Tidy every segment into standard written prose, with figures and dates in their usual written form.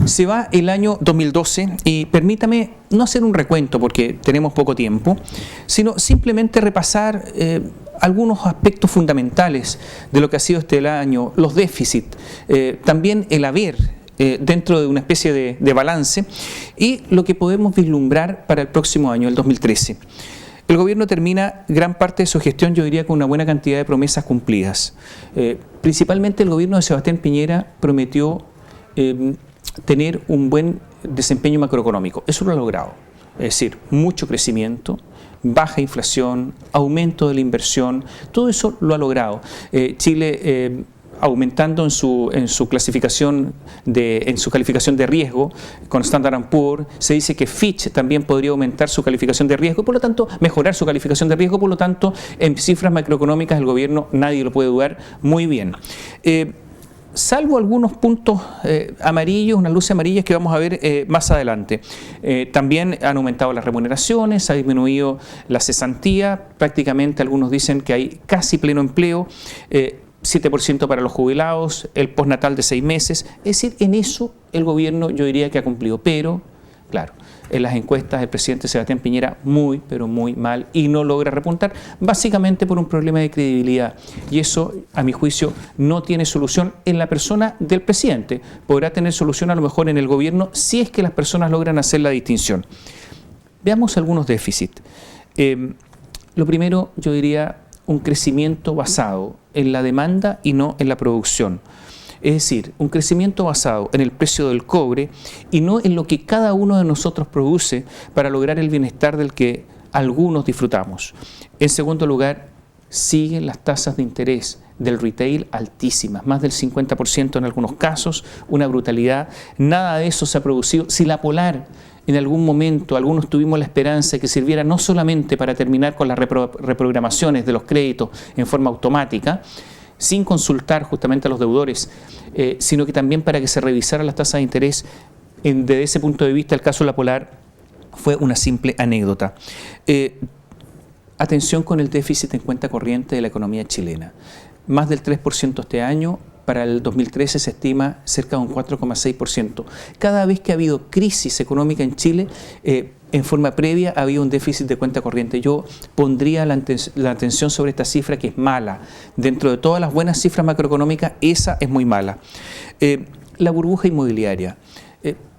Se va el año 2012 y permítame no hacer un recuento porque tenemos poco tiempo, sino simplemente repasar algunos aspectos fundamentales de lo que ha sido este año, los déficits, también el haber dentro de una especie de balance y lo que podemos vislumbrar para el próximo año, el 2013. El gobierno termina gran parte de su gestión, yo diría, con una buena cantidad de promesas cumplidas. Principalmente el gobierno de Sebastián Piñera prometió tener un buen desempeño macroeconómico. Eso lo ha logrado. Es decir, mucho crecimiento, baja inflación, aumento de la inversión, todo eso lo ha logrado. Chile aumentando en su clasificación en su calificación de riesgo con Standard & Poor's, se dice que Fitch también podría aumentar su calificación de riesgo y por lo tanto mejorar su calificación de riesgo, por lo tanto en cifras macroeconómicas el gobierno, nadie lo puede dudar, muy bien. Salvo algunos puntos amarillos, unas luces amarillas que vamos a ver más adelante. También han aumentado las remuneraciones, ha disminuido la cesantía, prácticamente algunos dicen que hay casi pleno empleo, 7% para los jubilados, el postnatal de 6 meses, es decir, en eso el gobierno yo diría que ha cumplido, pero claro, en las encuestas el presidente Sebastián Piñera muy, pero muy mal y no logra repuntar, básicamente por un problema de credibilidad. Y eso, a mi juicio, no tiene solución en la persona del presidente. Podrá tener solución a lo mejor en el gobierno si es que las personas logran hacer la distinción. Veamos algunos déficits. Lo primero, yo diría, un crecimiento basado en la demanda y no en la producción. Es decir, un crecimiento basado en el precio del cobre y no en lo que cada uno de nosotros produce para lograr el bienestar del que algunos disfrutamos. En segundo lugar, siguen las tasas de interés del retail altísimas, más del 50% en algunos casos, una brutalidad. Nada de eso se ha producido. Si la Polar en algún momento algunos tuvimos la esperanza de que sirviera no solamente para terminar con las reprogramaciones de los créditos en forma automática, sin consultar justamente a los deudores, sino que también para que se revisaran las tasas de interés. Desde ese punto de vista, el caso de la Polar fue una simple anécdota. Atención con el déficit en cuenta corriente de la economía chilena. Más del 3% este año, para el 2013 se estima cerca de un 4,6%. Cada vez que ha habido crisis económica en Chile, en forma previa había un déficit de cuenta corriente. Yo pondría la atención sobre esta cifra que es mala. Dentro de todas las buenas cifras macroeconómicas, esa es muy mala. La burbuja inmobiliaria.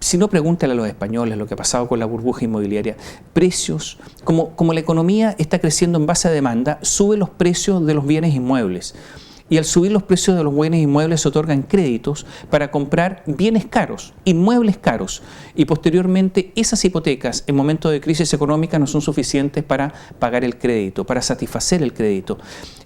Si no, pregúntale a los españoles lo que ha pasado con la burbuja inmobiliaria. Precios, como la economía está creciendo en base a demanda, sube los precios de los bienes inmuebles. Y al subir los precios de los bienes inmuebles se otorgan créditos para comprar bienes caros, inmuebles caros. Y posteriormente esas hipotecas en momentos de crisis económica no son suficientes para pagar el crédito, para satisfacer el crédito.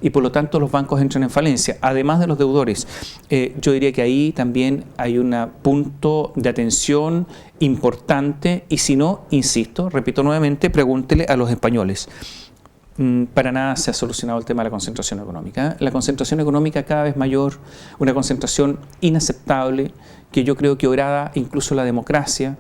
Y por lo tanto los bancos entran en falencia, además de los deudores. Yo diría que ahí también hay un punto de atención importante y si no, insisto, repito nuevamente, pregúntele a los españoles. Para nada se ha solucionado el tema de la concentración económica. La concentración económica cada vez mayor, una concentración inaceptable, que yo creo que orada incluso la democracia.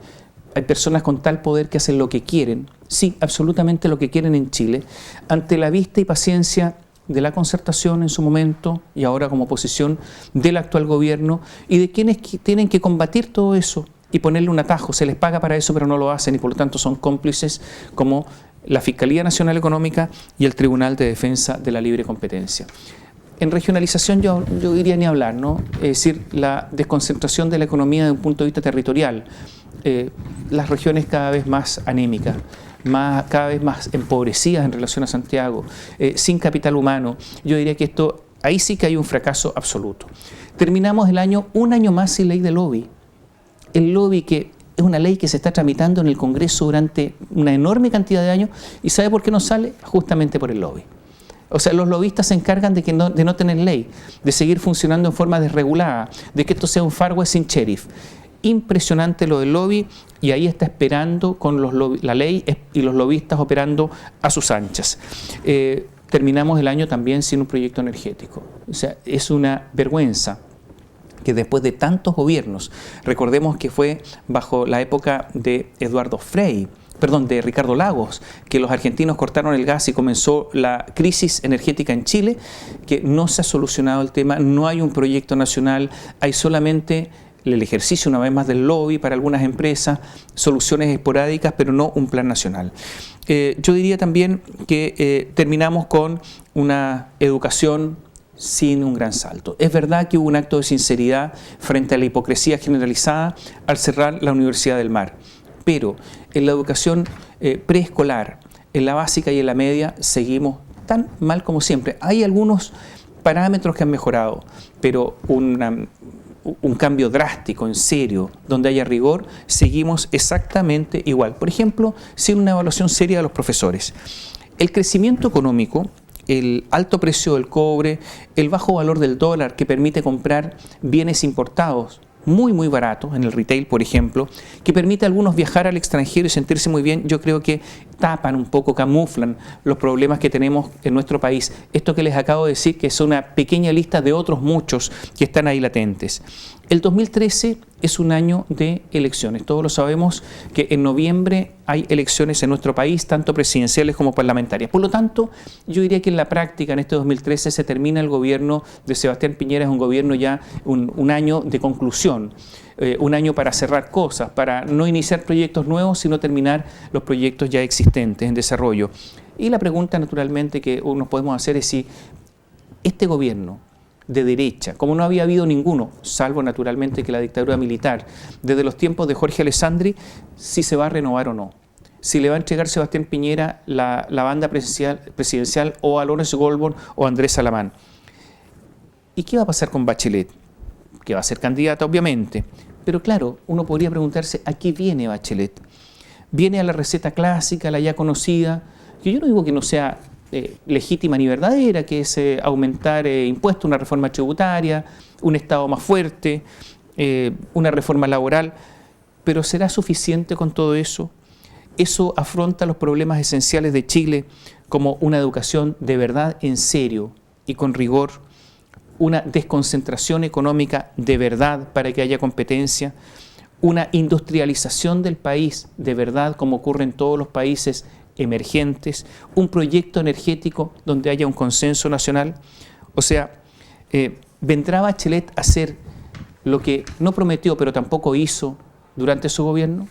Hay personas con tal poder que hacen lo que quieren, sí, absolutamente lo que quieren en Chile, ante la vista y paciencia de la concertación en su momento y ahora como oposición del actual gobierno y de quienes tienen que combatir todo eso y ponerle un atajo. Se les paga para eso, pero no lo hacen y por lo tanto son cómplices como la Fiscalía Nacional Económica y el Tribunal de Defensa de la Libre Competencia. En regionalización yo diría ni hablar, ¿no? Es decir, la desconcentración de la economía desde un punto de vista territorial, las regiones cada vez más anémicas, cada vez más empobrecidas en relación a Santiago, sin capital humano. Yo diría que ahí sí que hay un fracaso absoluto. Terminamos el año, un año más sin ley de lobby. El lobby que es una ley que se está tramitando en el Congreso durante una enorme cantidad de años y ¿sabe por qué no sale? Justamente por el lobby. O sea, los lobistas se encargan de no tener ley, de seguir funcionando en forma desregulada, de que esto sea un Far West sin sheriff. Impresionante lo del lobby y ahí está esperando con la ley y los lobistas operando a sus anchas. Terminamos el año también sin un proyecto energético. O sea, es una vergüenza que después de tantos gobiernos, recordemos que fue bajo la época de Ricardo Lagos, que los argentinos cortaron el gas y comenzó la crisis energética en Chile, que no se ha solucionado el tema, no hay un proyecto nacional, hay solamente el ejercicio una vez más del lobby para algunas empresas, soluciones esporádicas, pero no un plan nacional. Yo diría también que terminamos con una educación sin un gran salto. Es verdad que hubo un acto de sinceridad frente a la hipocresía generalizada al cerrar la Universidad del Mar, pero en la educación preescolar, en la básica y en la media, seguimos tan mal como siempre. Hay algunos parámetros que han mejorado, pero un cambio drástico, en serio, donde haya rigor, seguimos exactamente igual. Por ejemplo, sin una evaluación seria de los profesores. El crecimiento económico, el alto precio del cobre, el bajo valor del dólar que permite comprar bienes importados muy baratos, en el retail por ejemplo, que permite a algunos viajar al extranjero y sentirse muy bien, yo creo que tapan un poco, camuflan los problemas que tenemos en nuestro país. Esto que les acabo de decir, que es una pequeña lista de otros muchos que están ahí latentes. El 2013 es un año de elecciones. Todos lo sabemos que en noviembre hay elecciones en nuestro país, tanto presidenciales como parlamentarias. Por lo tanto, yo diría que en la práctica, en este 2013, se termina el gobierno de Sebastián Piñera, es un gobierno ya, un año de conclusión, un año para cerrar cosas, para no iniciar proyectos nuevos, sino terminar los proyectos ya existentes en desarrollo. Y la pregunta, naturalmente, que nos podemos hacer es si este gobierno de derecha, como no había habido ninguno, salvo naturalmente que la dictadura militar, desde los tiempos de Jorge Alessandri, si se va a renovar o no. Si le va a entregar Sebastián Piñera la banda presidencial o a Lorenzo Goldborn o a Andrés Salamán. ¿Y qué va a pasar con Bachelet? Que va a ser candidata, obviamente. Pero claro, uno podría preguntarse, ¿a qué viene Bachelet? ¿Viene a la receta clásica, la ya conocida? Que yo no digo que no sea legítima ni verdadera, que es aumentar impuestos, una reforma tributaria, un Estado más fuerte, una reforma laboral, pero ¿será suficiente con todo eso? ¿Eso afronta los problemas esenciales de Chile como una educación de verdad en serio y con rigor, una desconcentración económica de verdad para que haya competencia, una industrialización del país de verdad como ocurre en todos los países emergentes, un proyecto energético donde haya un consenso nacional? O sea, ¿vendrá Bachelet a hacer lo que no prometió pero tampoco hizo durante su gobierno?